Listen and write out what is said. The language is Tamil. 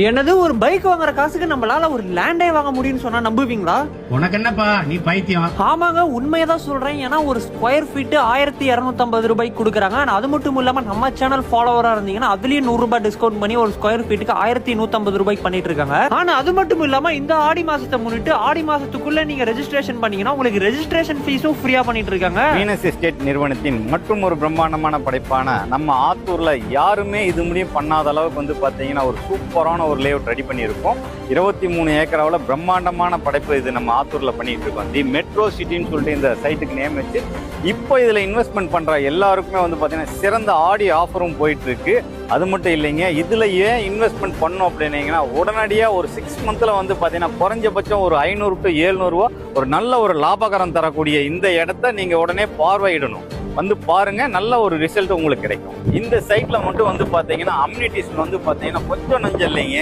என்னது ஒரு பைக் வாங்குற காசுக்கு நம்மளால ஒரு லேண்டே வாங்க முடியும்னு சொன்னா நம்புவீங்களா? உனக்கு என்னப்பா நீ பைத்தியம்? ஆமாங்க, உண்மையதான் சொல்றேன். ஏன்னா ஒரு ஸ்கொயர் ஃபீட் 1250 ரூபாய்க்கு கொடுக்குறாங்க. ஆனா அது மட்டும் இல்லாம நம்ம சேனல் ஃபாலோவரா இருந்தீங்கன்னா அதுலயும் 100 ரூபாய் டிஸ்கவுண்ட் பண்ணி ஒரு ஸ்கொயர் ஃபீட்டுக்கு 1150 ரூபாய்க்கு பண்ணிட்டு இருக்காங்க. ஆனா அது மட்டும் இல்லாம இந்த ஆடி மாசத்தை முன்னிட்டு ஆடி மாசத்துக்குள்ள நீங்க ரெஜிஸ்ட்ரேஷன் பண்ணீங்கன்னா உங்களுக்கு ரெஜிஸ்ட்ரேஷன் ஃபீஸும் ஃப்ரீயா பண்ணிட்டு இருக்காங்க. வீனஸ் எஸ்டேட் நிறுவனத்தின் மற்றும் ஒரு பிரம்மாண்டமான படைப்பான நம்ம ஆத்தூர்ல யாருமே இது முடியும் பண்ணாத அளவுக்கு வந்து பாத்தீங்கன்னா ஒரு சூப்பரான ஒரு லேஅவுட் ரெடி பண்ணியிருக்கோம். 23 ஏக்கராவில் பிரம்மாண்டமான படைப்பு இது நம்ம ஆத்தூர்ல பண்ணிட்டு இருக்கோம். தி மெட்ரோ சிட்டின்னு சொல்லிட்டு இந்த சைட்டுக்கு நேம் வச்சு இப்போ இதுல இன்வெஸ்ட்மெண்ட் பண்ற எல்லாருக்குமே வந்து பாத்தீங்கன்னா சிறந்த ஆடி ஆஃபரும் போயிட்டு இருக்கு. அது மட்டும் இல்லைங்க, இதுல ஏன் இன்வெஸ்ட்மெண்ட் பண்ணோம் அப்படின்னீங்கன்னா உடனடியா ஒரு 6 மந்த்ல வந்து பாத்தீங்கன்னா குறைஞ்சபட்சம் ஒரு 500 to 700 ரூபா ஒரு நல்ல ஒரு லாபகரம் தரக்கூடிய இந்த இடத்த நீங்க உடனே பார்வையிடணும். வந்து பாருங்க, நல்ல ஒரு ரிசல்ட் உங்களுக்கு கிடைக்கும். இந்த சைட்ல மட்டும் வந்து பாத்தீங்கன்னா அம்யூனிட்டிஸ் வந்து பாத்தீங்கன்னா கொஞ்சம் நஞ்சம் இல்லைங்க,